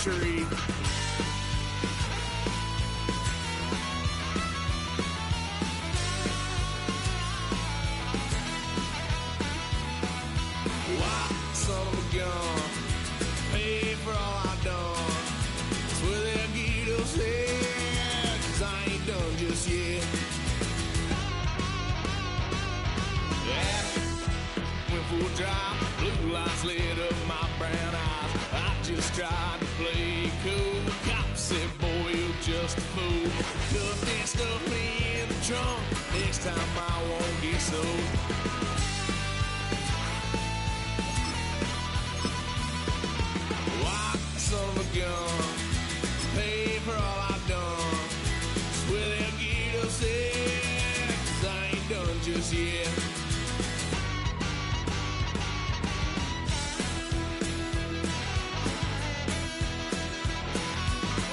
tree. Son of a gun, pay for all I done. Swear they'll get us here, 'cause I ain't done just yet. Yeah, went full drive, blue lights lit up my brown eyes. I just tried to play cool. Cop said, boy, you're just a fool. Cuffed and stuffed me in the trunk. Next time I won't get sold. Son of a gun, pay for all I've done. Swear they'll get us there, 'cause I ain't done just yet.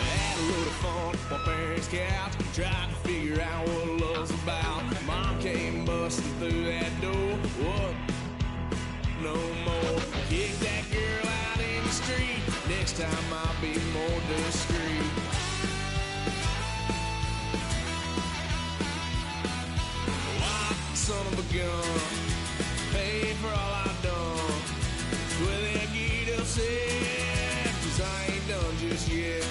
Had a load of fun on my parents' couch, tried to figure out what love's about. Mom came busting through that door. What? No more. Kick that girl out in the street. Next time I'll be more discreet. Why, son of a gun, pay for all I've done. Swear they'll get upset, 'cause I ain't done just yet.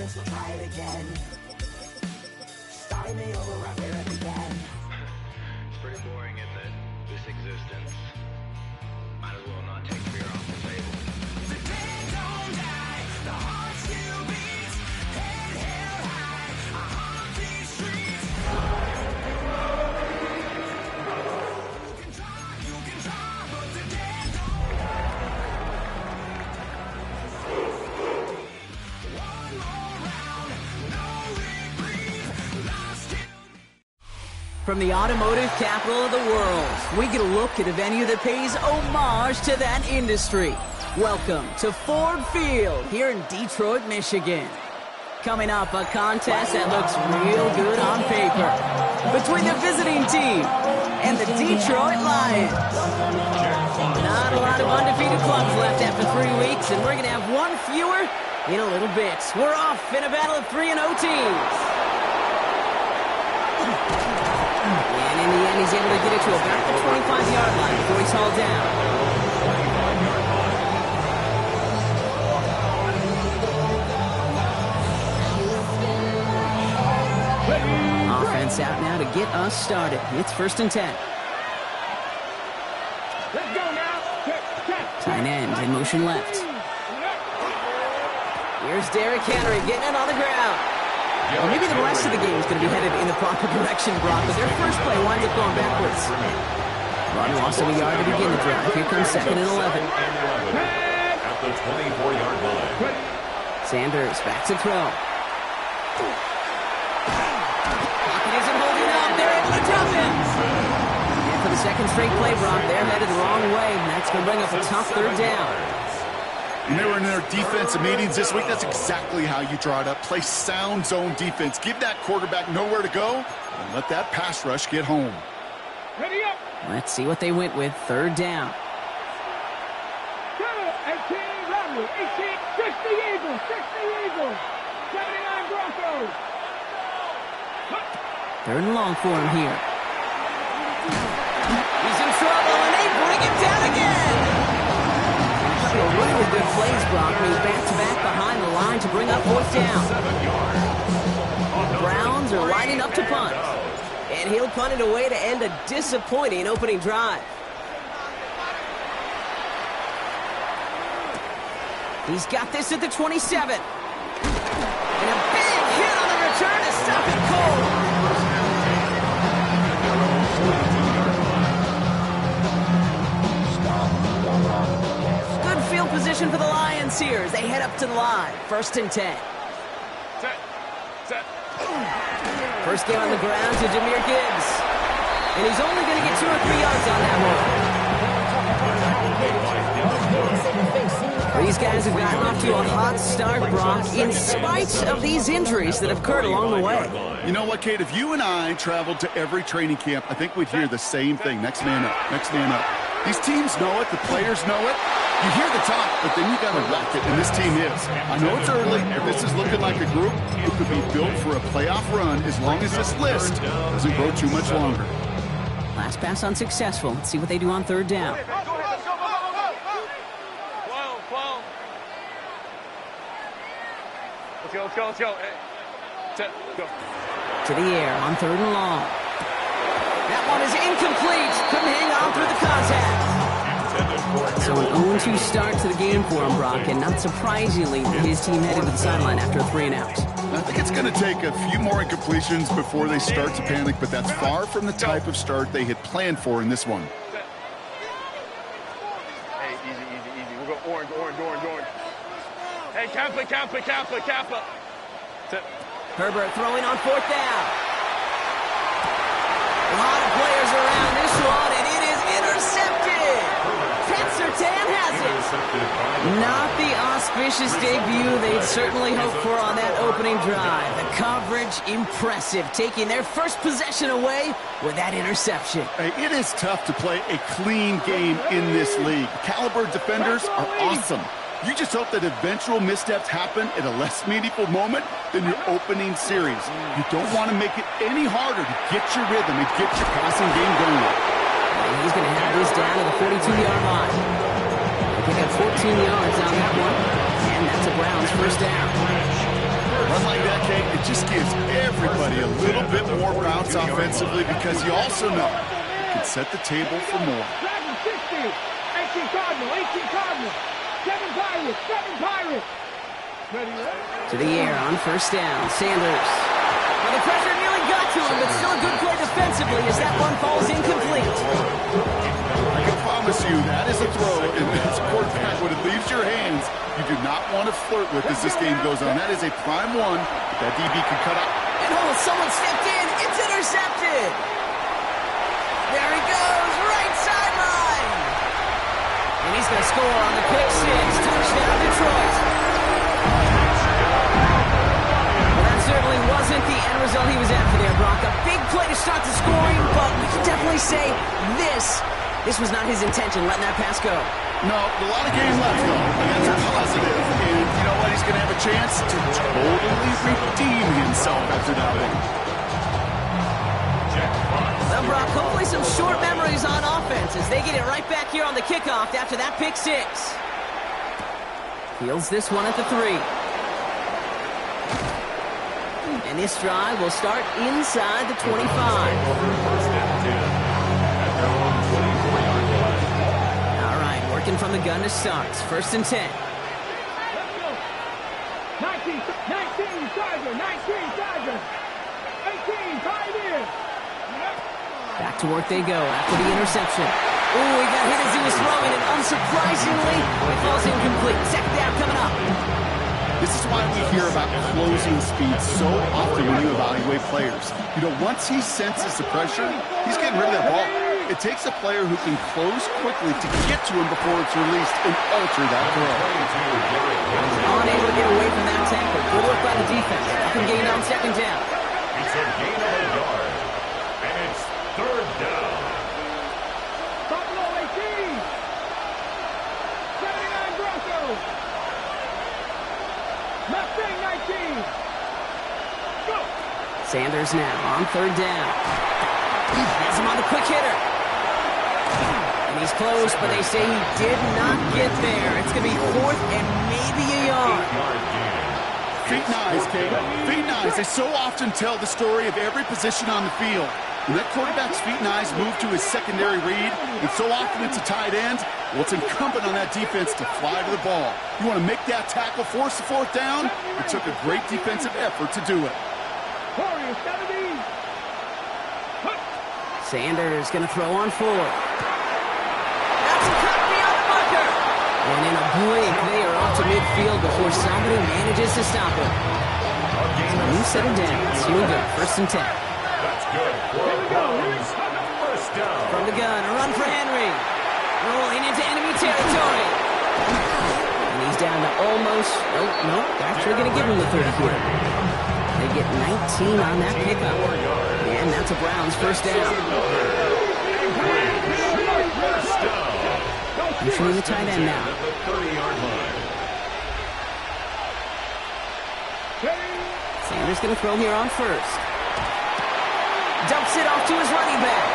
So try it again. Starting me over right where it began. It's pretty boring, isn't it? This existence. Might as well not take fear off the table. The dead don't die, the heart still beats. Head held high, I haunt these streets. You can try, but the dead don't die. One more round, no reprieve. Lost it. From the automotive capital of the world, we get a look at a venue that pays homage to that industry. Welcome to Ford Field here in Detroit, Michigan. Coming up, a contest that looks real good on paper between the visiting team and the Detroit Lions. Not a lot of undefeated clubs left after 3 weeks, and we're going to have one fewer in a little bit. We're off in a battle of 3-0 teams. And in the end, he's able to get it to about the 25-yard line before he's hauled down. defense out now to get us started. It's 1st and 10. Let's go now. Tight end in motion left. Here's Derrick Henry getting it on the ground. Well, maybe the rest of the game is going to be headed in the proper direction, Brock, but their first play winds up going backwards. Run loss of a yard to begin the drive. Here comes 2nd and 11. At the 24-yard line. Sanders back to throw. Pocket isn't holding up. They're able to drop him. And for the second straight play, Brock, they're headed the wrong way, and that's going to bring up a tough 3rd down. When they were in their defensive meetings this week, that's exactly how you draw it up. Play sound zone defense. Give that quarterback nowhere to go, and let that pass rush get home. Ready up. Let's see what they went with. 3rd down. 18, Rodney. 18, 60 Eagles. 60 Eagles. 79 Broncos. 3rd and long for him here. He's in trouble, and they bring him down again. Really good plays, Brock. He's back-to-back behind the line to bring up 4th down. The Browns are lining up to punt. And he'll punt it away to end a disappointing opening drive. He's got this at the 27. And a big hit on the return to stop it cold. Good field position for the Lions here as they head up to the line. 1st and 10. Set. First game on the ground to Jahmyr Gibbs. And he's only going to get 2 or 3 yards on that one. These guys have gotten off to a hot start, Brock, in spite of these injuries that have occurred along the way. You know what, Kate? If you and I traveled to every training camp, I think we'd hear the same thing. Next man up, next man up. These teams know it. The players know it. You hear the talk, but then you got to rock it, and this team is. I know it's early, but this is looking like a group who could be built for a playoff run as long as this list doesn't grow too much longer. Last pass unsuccessful. Let's see what they do on 3rd down. Let's go. Set, go. To the air on 3rd and long. That one is incomplete. Couldn't hang on through the contact. So an 0-2 start to the game for him, Brock, and not surprisingly, his team headed to the sideline after a 3 and out. I think it's going to take a few more incompletions before they start to panic, but that's far from the type of start they had planned for in this one. Hey, easy. We'll go orange. Hey, Kappa. Set. Herbert throwing on 4th down. A lot of players around this one, and it is intercepted. Pat Surtain has it. Not the auspicious debut they'd certainly hoped for on that opening drive. The coverage, impressive, taking their first possession away with that interception. Hey, it is tough to play a clean game in this league. Caliber defenders are awesome. You just hope that eventual missteps happen at a less meaningful moment than your opening series. You don't want to make it any harder to get your rhythm and get your passing game going. And he's going to have this down to the 42-yard line. They pick up 14 yards on that one, and that's a Browns 1st down. Run like that, Kate, it just gives everybody a little bit more bounce offensively because you also know it can set the table for more. Dragon 60. 18 Cardinal. 7 Pirates. Ready? To the air on 1st down. Sanders. Well, the pressure nearly got to him, but still a good play defensively as that one falls incomplete. I can promise you that is a throw, and as a quarterback, when it leaves your hands, you do not want to flirt with as this game goes on. That is a prime one that DB can cut out. And someone stepped in. It's intercepted. There he goes, right sideline. And he's going to score on the pick 6. Touchdown, Detroit. Well, that certainly wasn't the end result he was after there, Brock. A big play to start the scoring, but we can definitely say this was not his intention, letting that pass go. No, a lot of game left, though. And that's a positive. And you know what? He's going to have a chance to totally redeem himself after that one. Well, Brock, hopefully some short memories on offense as they get it right back here on the kickoff after that pick 6. Fields this one at the 3. and this drive will start inside the 25. First and 10 at their own 24-yard line. All right, working from the gun to start. First and 10. 19, Charger, 19, Charger. 18, Pioneer. Back to work they go after the interception. Oh, he got hit as he was throwing, and unsurprisingly, it falls incomplete. Second down coming up. This is why we hear about closing speed so often when you evaluate players. You know, once he senses the pressure, he's getting rid of that ball. It takes a player who can close quickly to get to him before it's released and alter that throw. Unable to get away from that tackle. Good work by the defense. Up and gained on second down. It's a gain of a yard. And it's third down. Buffalo 18. 79 Broncos. Mustang 19. Go. Sanders now on third down. Has him on the quick hitter. And he's close, but they say he did not get there. It's going to be fourth and maybe a yard. 8-yard gain. Feet and eyes, Caleb. Feet and eyes. They so often tell the story of every position on the field. When that quarterback's feet and eyes move to his secondary read, and so often it's a tight end, well, it's incumbent on that defense to fly to the ball. You want to make that tackle, force the fourth down? It took a great defensive effort to do it. Warriors 17. Sanders going to throw on fourth. That's a cut beyond the marker. And in a blink, they are off to midfield before somebody manages to stop him. New set of downs. Here we go. First and 10. That's good for Browns. First down. From the gun, a run for Henry. Rolling into enemy territory. And he's down to almost, oh, no, they're actually going to give him the 30 here. They get 19 on that pickup. And that's a Browns first down. Usually the tight end now. At the 30-yard line. Sanders going to throw here on first. Dumps it off to his running back.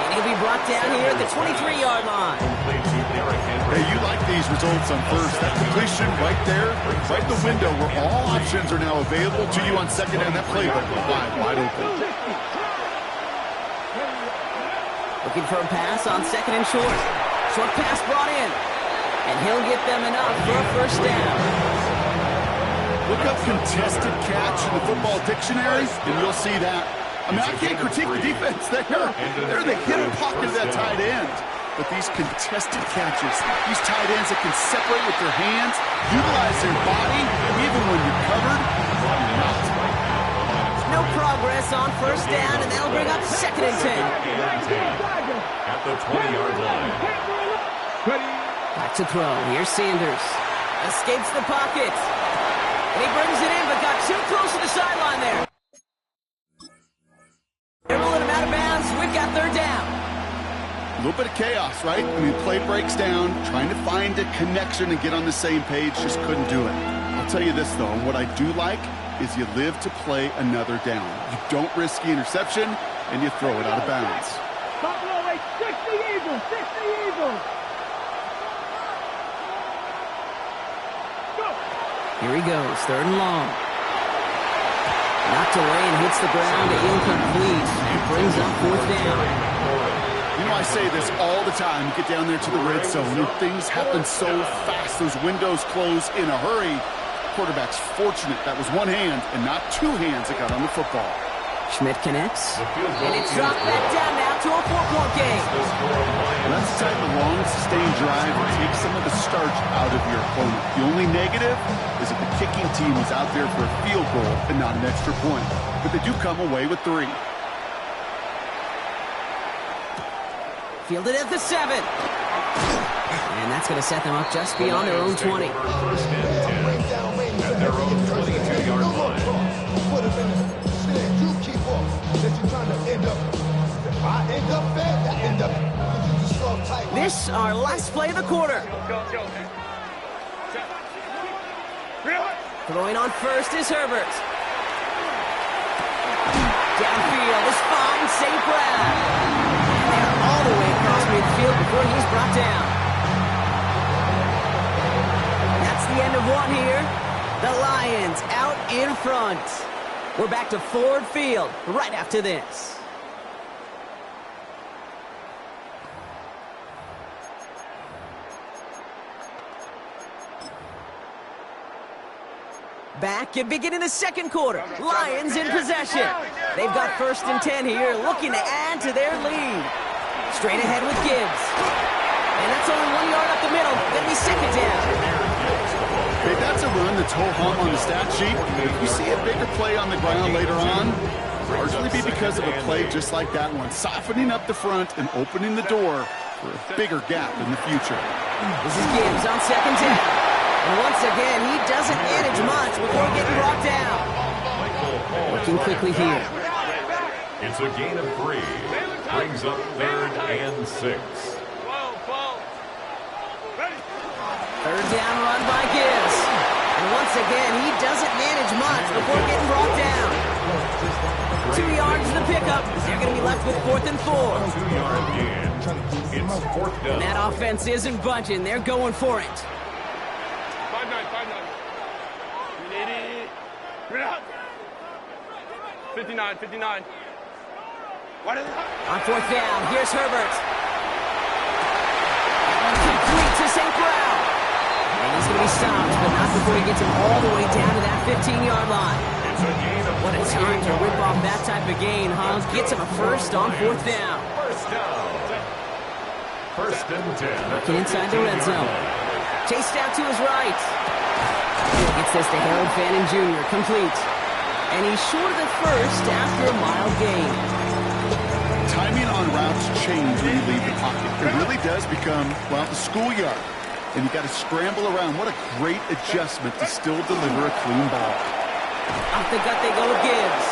And he'll be brought down here at the 23-yard line. Hey, you like these results on first. That completion right there, right in the window where all options are now available to you on second down. That playbook was wide open. Looking for a pass on second and short. Short pass brought in. And he'll get them enough for a first down. Look up contested catch in the football dictionary, and you'll see that. I mean, I can't critique the defense. They're the hidden pocket of that tight end. But these contested catches, these tight ends that can separate with their hands, utilize their body, even when you're covered, you're not. No progress on first down, and they'll bring up second and 10. At the 20-yard line. Back to throw. Here's Sanders. Escapes the pocket. And he brings it in, but got too close to the sideline there. They're rolling him out of bounds. We've got third down. A little bit of chaos, right? I mean, play breaks down, trying to find a connection and get on the same page, just couldn't do it. I'll tell you this, though, and what I do like is you live to play another down. You don't risk the interception, and you throw it out of bounds. Buffalo 60 Eagles, 60 Eagles. Go. Here he goes, third and long. Knocked away and hits the ground, incomplete. And brings up fourth down. You know, I say this all the time. You get down there to the red zone, and things happen so fast. Those windows close in a hurry. Quarterback's fortunate that was one hand and not two hands that got on the football. Schmidt connects, and it's dropped back down now to a 4-point game. And that's the type of long, sustained drive that takes some of the starch out of your opponent. The only negative is that the kicking team is out there for a field goal and not an extra point. But they do come away with 3. Fielded at the 7. And that's going to set them up just beyond their own 20. First and 10 at their own 22-yard line. Put him in the stand. You keep up. That you're trying to end up. If I end up bad, I end up. You just slow tight. This our last play of the quarter. Throwing on first is Herbert. Downfield is fine, St. Brown. And they're all the way across midfield before he's brought down. That's the end of one here. The Lions out in front. We're back to Ford Field right after this. Back and beginning the second quarter. Lions in possession. They've got 1st and 10 here, looking to add to their lead. Straight ahead with Gibbs. And that's only 1 yard up the middle. Gonna be 2nd down. Hey, that's a run that's ho-hum on the stat sheet. If you see a bigger play on the ground later on, largely be because of a play just like that one, softening up the front and opening the door for a bigger gap in the future. This is Gibbs on 2nd down. And once again, he doesn't manage much before getting brought down. Working quickly here. It's a gain of 3. Brings up 3rd and 6. 3rd down run by Gibbs. And once again, he doesn't manage much before getting brought down. 2 yards to the pickup. They're going to be left with 4th and 4. 2-yard gain. It's 4th down. And that offense isn't budging. They're going for it. 59. On 4th down, here's Herbert. Complete to St. Brown. And he's going to be stopped, but not before he gets him all the way down to that 15-yard line. It's a gain of What a time to rip off that type of gain, huh? Gets him a 1st on 4th down. 1st down. 1st and 10. Working inside the red zone. Chased out to his right. Gets this to Harold Fanning Jr. Complete. And he's short of the 1st after a mild gain. Timing on routes change when you leave the pocket. It really does become, well, the schoolyard. And you got to scramble around. What a great adjustment to still deliver a clean ball. Off the gut they go with Gibbs.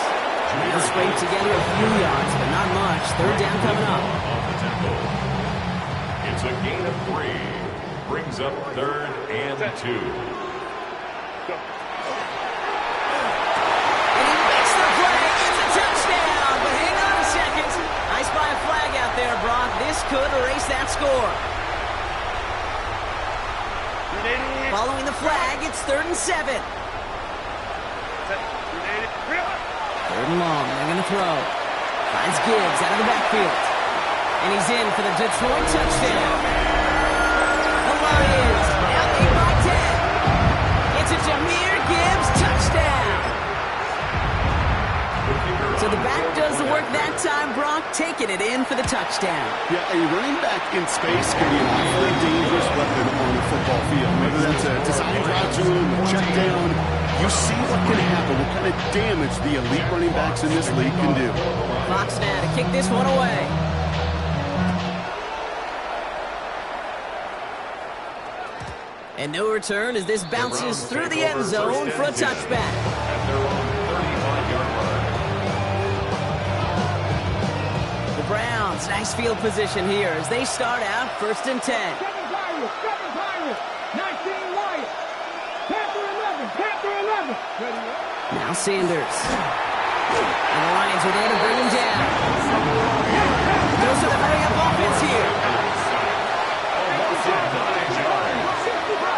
They'll scrape together a few yards, but not much. 3rd down coming up. Off the tempo. It's a gain of 3. Brings up 3rd and 2. There, Brock. This could erase that score. Following the flag, it's 3rd and 7. 3rd and long. They're going to throw. Finds Gibbs out of the backfield. And he's in for the Detroit touchdown. The Lions now lead by 10. It's a Jahmyr Gibbs touchdown. So the back does the work that time, Brock, taking it in for the touchdown. Yeah, a running back in space can be an awfully dangerous weapon on the football field. Whether that's a design route to him, a check down, you see what can happen, what kind of damage the elite running backs in this league can do. Fox now to kick this one away. And no return as this bounces through the end zone for a touchback. At their own 35-yard line. Browns, nice field position here as they start out 1st and 10. 7 Pirates, 19 Lions, Panther 11. Now Sanders. And the Lions are there to bring him down. Those are the hurry up offense here. Almost at 9 yards.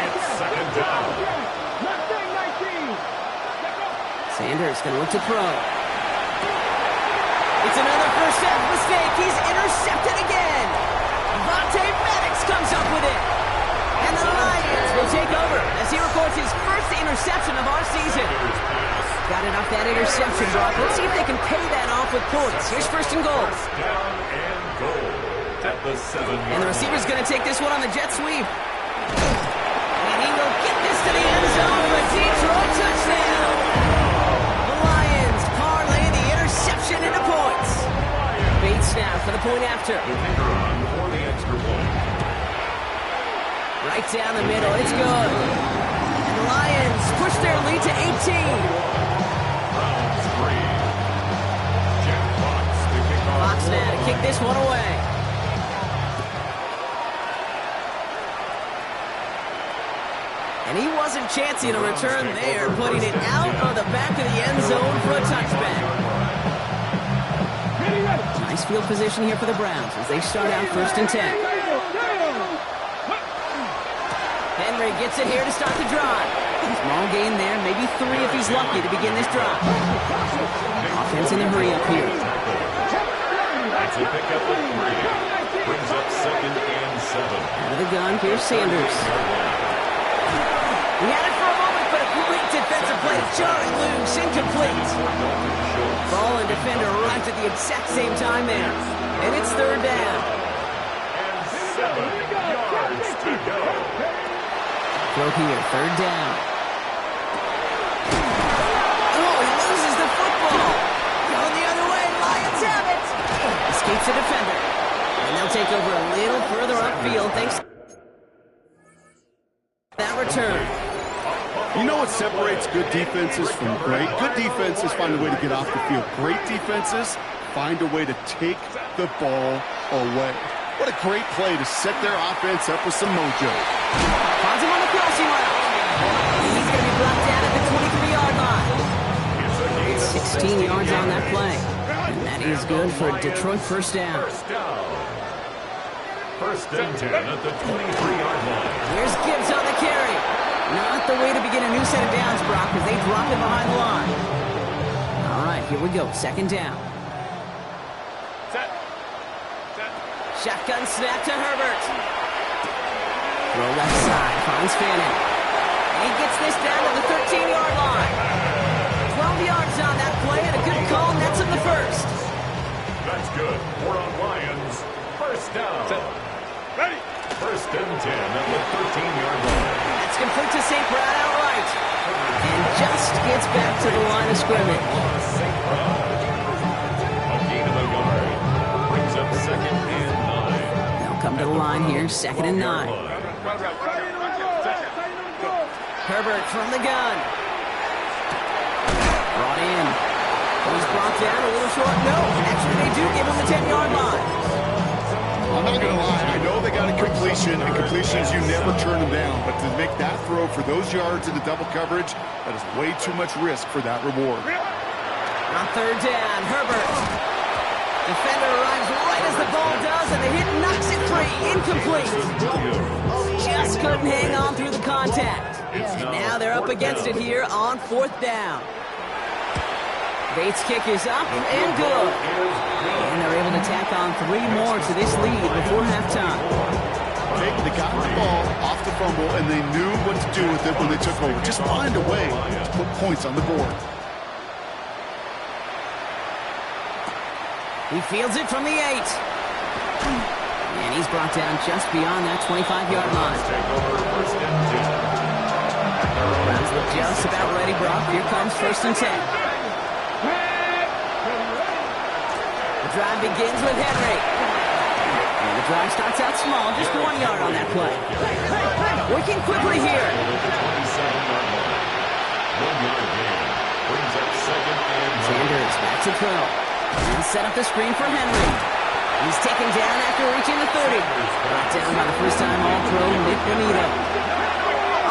It's 2nd down. Sanders going to look to throw. It's another first half mistake. He's intercepted again. Vontae Maddox comes up with it. And the Lions will take over as he records his first interception of our season. Got it off that interception, Brock. Let's see if they can pay that off with points. Here's 1st and goal. Down and goal. At the 7-yard line. And the receiver's going to take this one on the jet sweep. And he will get this to the end zone for a Detroit touchdown. The Lions parlay the interception into points. Bates now for the point after. The kicker on for the extra point. Right down the middle. It's good. And the Lions push their lead to 18. Browns 3. Jack Fox to kick off. Fox now to kick this one away. And he wasn't chancing a return there, putting it out of the back of the end zone for a touchback. Nice field position here for the Browns as they start out 1st and 10. Henry gets it here to start the drive. He's Small gain there, maybe 3 if he's lucky to begin this drive. Offense in the hurry up here. That's a pickup of 3. Brings up 2nd and 7. Out of the gun, here's Sanders. He had it for a moment, but a great defensive play. Jarring loose, incomplete. Ball and defender arrived at the exact same time there. And it's 3rd down. And 7 yards to go. Throw here, 3rd down. Oh, he loses the football. Going the other way, Lions have it. Escapes the defender. And they'll take over a little further upfield thanks to that return. You know what separates good defenses from great? Good defenses find a way to get off the field. Great defenses find a way to take the ball away. What a great play to set their offense up with some mojo. Finds him on the crossing route. He's going to be brought down at the 23-yard line. It's 16 yards on that play. And that is good for a Detroit first down. First and 10 at the 23-yard line. Here's Gibbs on the carry. Not the way to begin a new set of downs, Brock, because they drop him behind the line. All right, here we go. 2nd down. Shotgun snap to Herbert. Throw left side. Finds Fanning. And he gets this down to the 13-yard line. 12 yards on that play and a good call. Nets him the first. That's good. 4 on Lions. First down. Ready. First and 10 at the 13-yard line. That's complete to St. Brown outright. And just gets back to the line of scrimmage. St. Brown. A gain of a yard. Brings up 2nd and 9. They'll come to the line here. 2nd and 9. Herbert from the gun. Brought in. He's brought down a little short. No, actually they do give him the 10-yard line. I'm not going to lie. I know they got a completion, and completions, you never turn them down. But to make that throw for those yards into double coverage, that is way too much risk for that reward. On 3rd down, Herbert. Defender arrives right as the ball does, and the hit knocks it free. Incomplete. Just couldn't hang on through the contact. And now they're up against it here on 4th down. Bates' kick is up and good. And they're able to tack on 3 more to this lead before halftime. They got the ball off the fumble, and they knew what to do with it when they took over. Just find a way to put points on the board. He fields it from the 8. And he's brought down just beyond that 25-yard line. Browns look just about ready, Brock. Here comes 1st and 10. The drive begins with Henry. And the drive starts out small, just 1 yard on that play. Working quickly here. 1 yard gain. Brings up 2nd and 9. Sanders back to throw. And set up the screen for Henry. He's taken down after reaching the 30. Brought down by the first-time All-Pro Nick Bonito.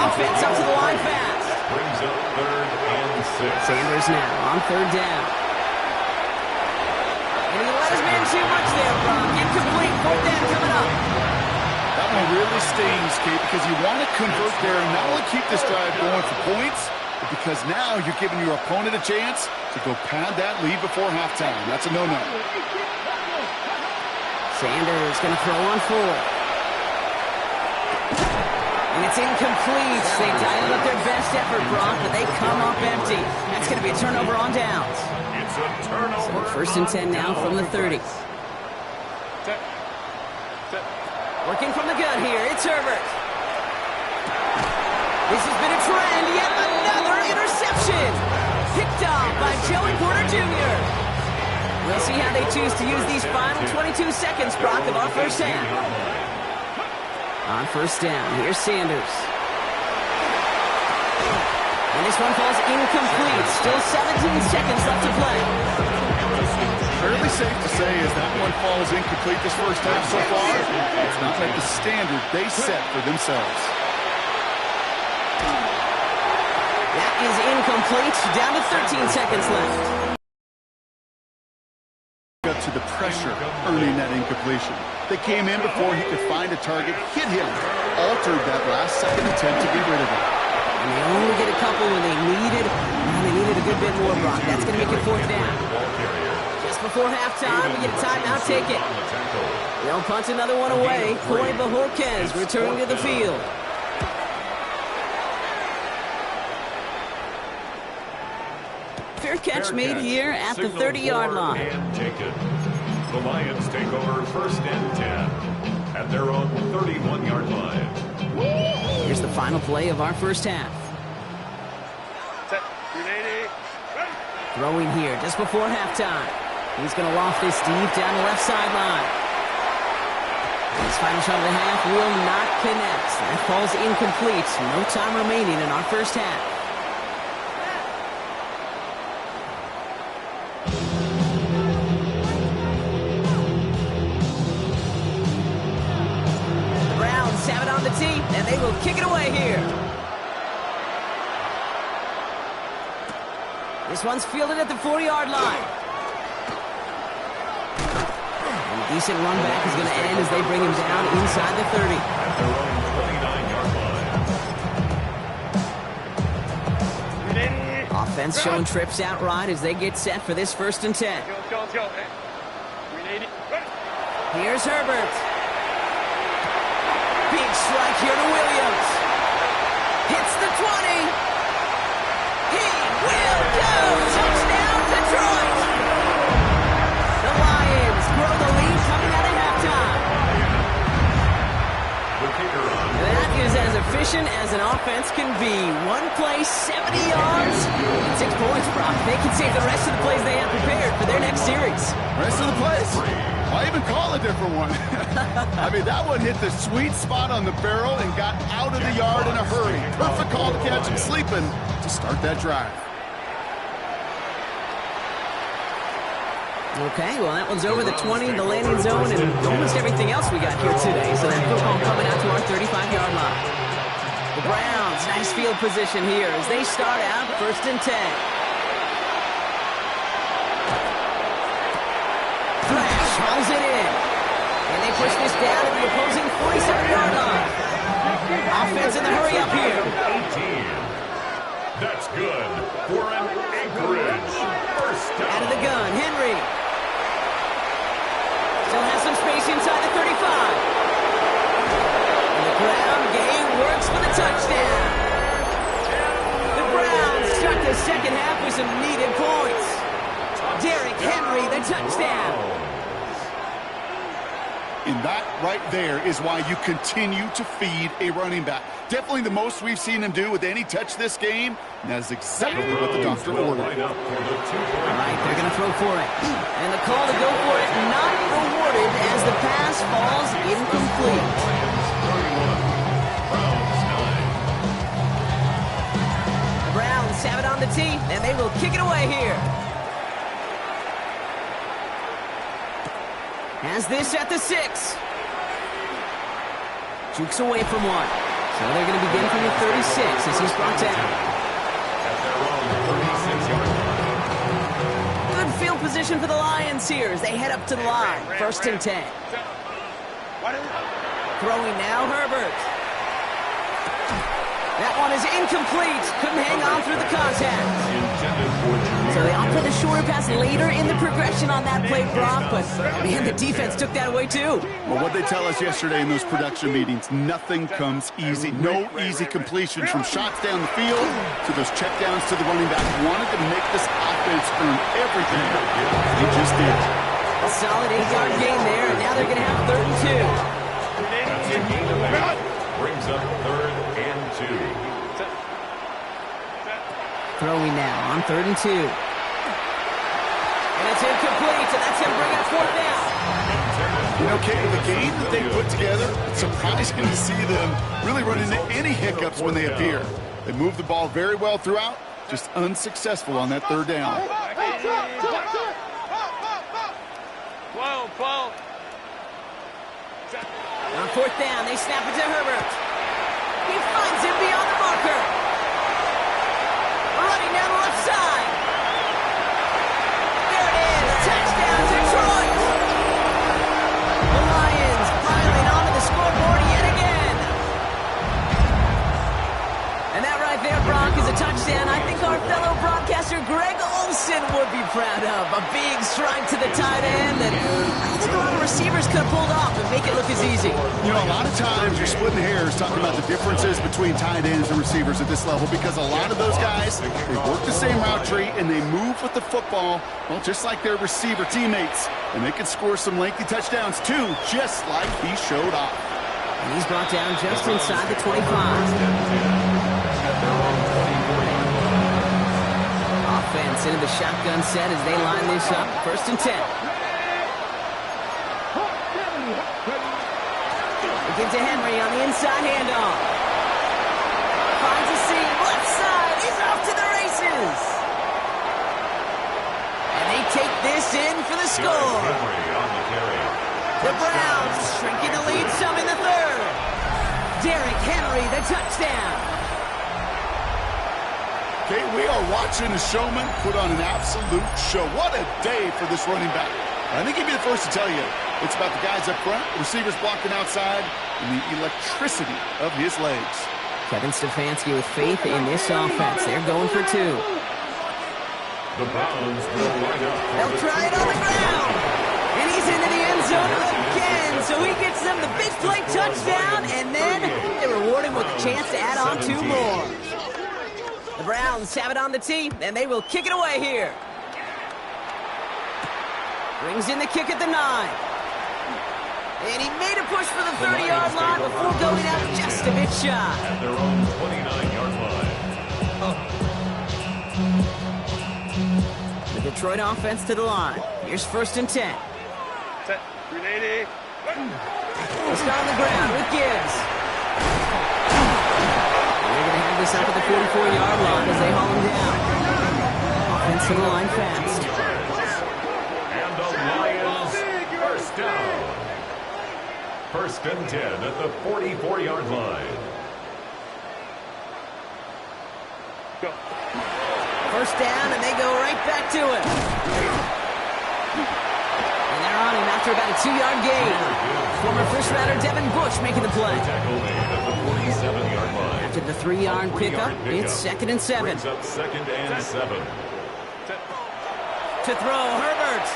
Offense up to the line fast. Brings up 3rd and 6. Sanders now on 3rd down. And he let his man too much there, Brock. Incomplete. 4th down coming up. That one really stings, Kate, because you want to convert there and not only keep this drive going for points, but because now you're giving your opponent a chance to go pad that lead before halftime. That's a no-no. Sanders going to throw on 4. And it's incomplete. They dialed up their best effort, Brock, but they come up empty. That's going to be a turnover on downs. It's a turnover. So 1st and 10 now from the 30. Working from the gun here, it's Herbert. This has been a trend. Yet another interception. Picked off by Joey Porter Jr. We'll see how they choose to use these final 22 seconds, Brock, of our first half. On 1st down, here's Sanders. And this one falls incomplete. Still 17 seconds left to play. Fairly safe to say as that one falls incomplete this first half so far, it's not like the standard they set for themselves. That is incomplete. Down to 13 seconds left. Up to the pressure, earning that incompletion. They came in before he could find a target, hit him, altered that last second attempt to get rid of it. And they only get a couple when they needed a good bit more, Brock. That's going to make it fourth down. Just before halftime, we get a timeout ticket. They'll punch another one away. Coy Bajorquez returning to the field. Fair catch made here at the 30-yard line. And taken. The Lions take over first and 10 at their own 31-yard line. Here's the final play of our first half. Throwing here just before halftime. He's going to loft this deep down the left sideline. His final shot of the half will not connect. That falls incomplete. No time remaining in our first half. Have it on the tee, and they will kick it away here. This one's fielded at the 40-yard line. And a decent run back is going to end as they bring him down inside the 30. At their own 29-yard line. Offense showing trips out right as they get set for this first and 10. Here's Herbert. Big strike here to Williams. Hits the 20. He will go. Touchdown, Detroit. The Lions grow the lead coming out of halftime. The kicker on. That is as efficient as an offense can be. One play, 70 yards, 6 points, Brock. They can save the rest of the plays they have prepared for their next series. Rest of the plays? Why even call a different one? I mean, that one hit the sweet spot on the barrel and got out of the yard in a hurry. Perfect call to catch him sleeping to start that drive. Okay, well, that one's over the 20, the landing zone, and almost everything else we got here today. So that football coming out to our 35-yard line. The Browns, nice field position here as they start out first and 10. Thrash hauls it in. And they push this down to the opposing 47-yard line. Offense in the hurry up here. 18. That's good for an Anchorage first down. Out of the gun, Henry. Still has some space inside the 35. And the ground game works for the touchdown. The Browns start the second half with some needed points. Derrick Henry, the touchdown. And that right there is why you continue to feed a running back. Definitely the most we've seen him do with any touch this game. And that is exactly what the doctor ordered. All right, they're going to throw for it. And the call to go for it not rewarded as the pass falls incomplete. The Browns have it on the tee, and they will kick it away here. Has this at the 6. Jukes away from one. So they're going to begin from the 36 as he's brought down. At their own 36-yard line. Good field position for the Lions here as they head up to the line. First and 10. Throwing now, Herbert. That one is incomplete. Couldn't hang on through the contact. So they opted the shorter pass later in the progression on that play, Brock, but man, the defense took that away too. Well, what they tell us yesterday in those production meetings, nothing comes easy. No easy completions from shots down the field to those checkdowns to the running back. Wanted to make this offense earn everything. They just did. A solid 8-yard gain there, and now they're going to have 3rd and 2. Brings up 3rd and 2. Throwing now on 3rd and 2. And it's incomplete, and that's going to bring up 4th down. You know, Kate, the game that they put together, it's surprising to see them really run into any hiccups when they appear. They move the ball very well throughout, just unsuccessful on that 3rd down. On 4th down, they snap it to Herbert. He finds him beyond the marker. Running down the left side. There it is. Touchdown, Detroit. The Lions piling onto the scoreboard yet again. And that right there touchdown I think our fellow broadcaster Greg Olson would be proud of. A big strike to the tight end that I don't think a lot of receivers could have pulled off and make it look as easy. You know, a lot of times you're splitting hairs talking about the differences between tight ends and receivers at this level because a lot of those guys, they work the same route tree and they move with the football, well, just like their receiver teammates. And they can score some lengthy touchdowns too, just like he showed off. And he's brought down just inside the 25. Offense into the shotgun set as they line this up. 1st and 10. They give to Henry on the inside handoff. Finds a seam, left side. He's off to the races. And they take this in for the score. The Browns shrinking the lead some in the 3rd. Derrick Henry, the touchdown. Okay, we are watching a showman put on an absolute show. What a day for this running back. I think he'd be the first to tell you it's about the guys up front, receivers blocking outside, and the electricity of his legs. Kevin Stefanski with faith in this offense. They're going for 2. The Browns will line up. They'll try it on the ground. And he's into the end zone again. So he gets them the big play touchdown, and then they reward him with a chance to add on 2 more. The Browns have it on the tee, and they will kick it away here. Brings in the kick at the 9. And he made a push for the 30-yard line before going out just a bit shy. At their own 29-yard line. The Detroit offense to the line. Here's 1st and 10. Set. 380. Let's start on the ground with Gibbs. They're going to have this up at the 44-yard line as they haul him down. Offense to the line fast. And the Lions, 1st down. 1st and 10 at the 44-yard line. Go. 1st down, and they go right back to it. And they're on him after about a 2-yard gain. Former first-rounder Devin Bush making the play. Tackle made at the 47-yard line. After the 3-yard pickup, it's 2nd and 7. Brings up 2nd and 7. To throw, Herbert.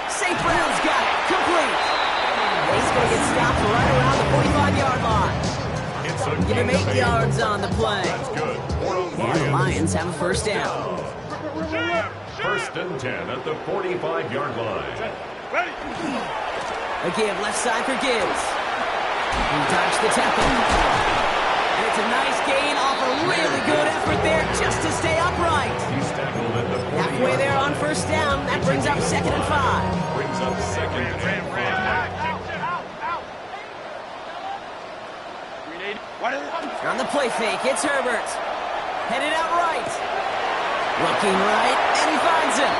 St. Brown's got it. Complete. He's going to get stopped right around the 45-yard line. Give him 8 yards on the play. That's good. And the Lions have a 1st down. 1st and 10 at the 45-yard line. A give left side for Gibbs. He dodged the tackle. And it's a nice gain off a really good effort there just to stay upright. He's tackled at the 40. Halfway there on 1st down. That brings up 2nd and 5. Brings up 2nd and 5. On the play fake, it's Herbert. Headed out right. Looking right, and he finds him.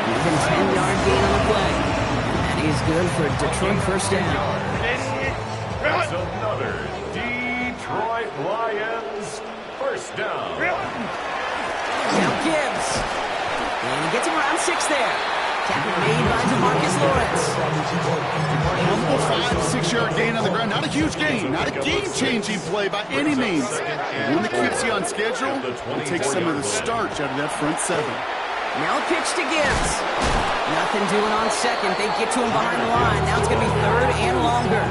Even 10-yard gain on the play. And he's good for Detroit 1st down. That's another Detroit Lions 1st down. Now Gibbs. And he gets him around 6 there. Tackle made by DeMarcus Lawrence. Humble 5 to 6-yard gain on the ground. Not a huge gain. Not a game-changing play by any means. But one that keeps you on schedule and takes some of the starch out of that front 7. Now a pitch to Gibbs. Nothing doing on 2nd. They get to him behind the line. Now it's going to be 3rd and longer.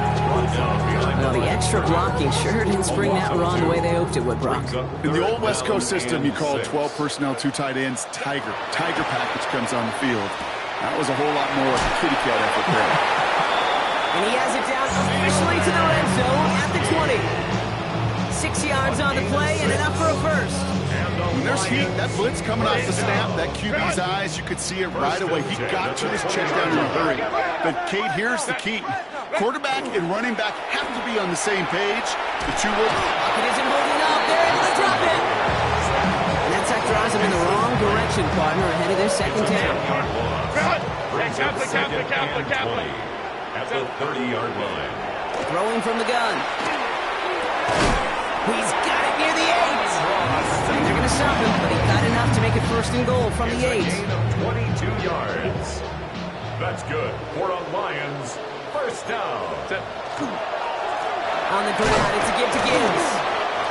Well, the extra blocking sure didn't spring that run the way they hoped it would, Brock. In the old West Coast system, you call 12 personnel, 2 tight ends, Tiger. Tiger package comes on the field. That was a whole lot more kitty cat effort there. And he has it down officially to the red zone at the 20. 6 yards on the play and enough for a 1st. When there's heat, that blitz coming off the snap, that QB's eyes, you could see it right away. He got to his check down in a hurry. But, Kate, here's the key. Quarterback and running back have to be on the same page. The 2 will... It isn't moving up. They're able to drop it. And that sack drives him in the wrong direction, partner, ahead of their 2nd down. At the 30-yard line. Throwing from the gun. He's got it near the 8. And they're going to stop him, but he got enough to make it 1st and goal from the 8. Gain of 22 yards. That's good for a Lions 1st down. On the ground, it's a give to Gibbs.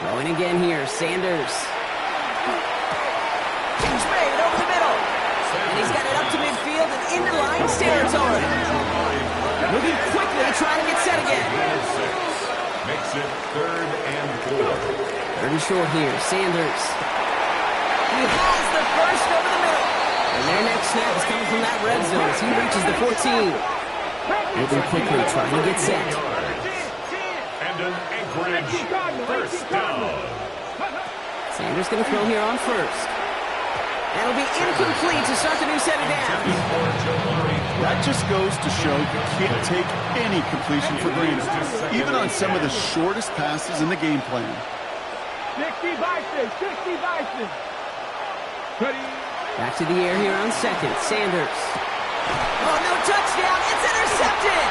Throwing again here, Sanders. Catch made over the middle. And he's got it up to midfield and into Lions territory. Moving quickly, trying to get set again. Makes it 3rd and 4. Third and short here, Sanders. He has the first over the middle. And their next snap is coming from that red zone as he reaches the 14. Moving quickly, trying to get set. And an Anchorage first down. Sanders going to throw here on first. That'll be incomplete to start the new set of downs. That just goes to show you can't take any completion for granted, even on some of the shortest passes in the game plan. 60 Bison, 60 Bison. Back to the air here on second, Sanders. Oh, no touchdown, it's intercepted!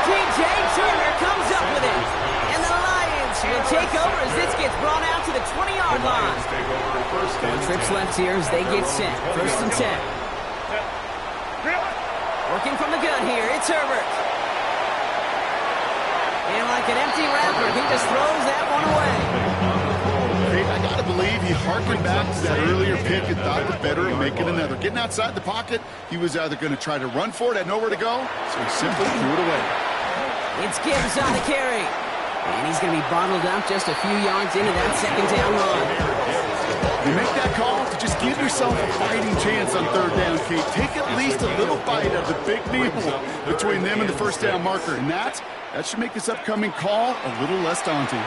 T.J. Turner comes up with it, and the Lions will take over as this gets brought out to the 20-yard line. 4 trips left here as they get set, 1st and 10. Working from the gun here, it's Herbert. And like an empty wrapper, he just throws that one away. I got to believe he harkened back to that earlier pick and thought the better of making another. Getting outside the pocket, he was either going to try to run for it, had nowhere to go, so he simply threw it away. It's Gibbs on the carry. And he's going to be bottled up just a few yards into that 2nd down run. You make that call to just give yourself a fighting chance on 3rd down, Kate. Take at least a little bite of the big meal between them and the 1st down marker. And that should make this upcoming call a little less daunting.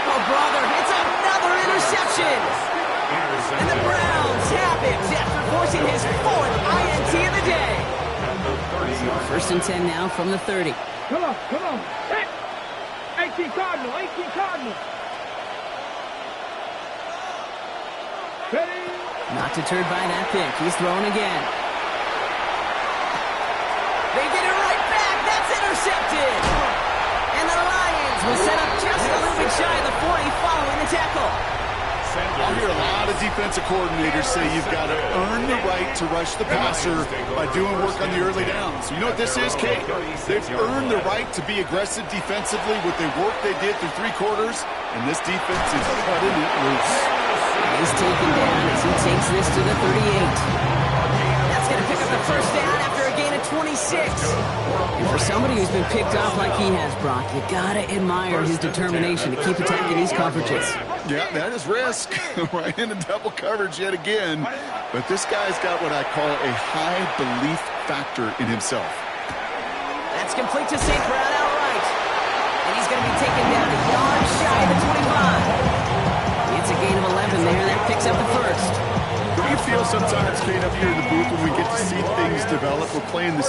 Oh, brother, it's another interception. And the Browns have it after forcing his 4th INT of the day. 1st and 10 now from the 30. Come on, come on. Hey. 18 Cardinal, 18 Cardinal. Ready? Not deterred by that pick. He's throwing again. They get it right back. That's intercepted. And the Lions will set up just a little bit shy of the 40 following the tackle. I'll hear a lot of defensive coordinators say you've got to earn the right to rush the passer by doing work on the early downs. You know what this is, Kate? They've earned the right to be aggressive defensively with the work they did through 3 quarters, and this defense is cutting it loose. He's taken down as he takes this to the 38. That's going to pick up the 1st down after a gain of 26. And for somebody who's been picked off like he has, Brock, you got to admire his determination to keep attacking these coverages. Yeah, that is risk. Right into double coverage yet again. But this guy's got what I call a high belief factor in himself. That's complete to St. Brown outright. And he's going to be taken down a yard shy of the 25. It's a gain of 11 there. That picks up the 1st. Don't you feel sometimes, Kate, up here in the booth when we get to see things develop? We're playing this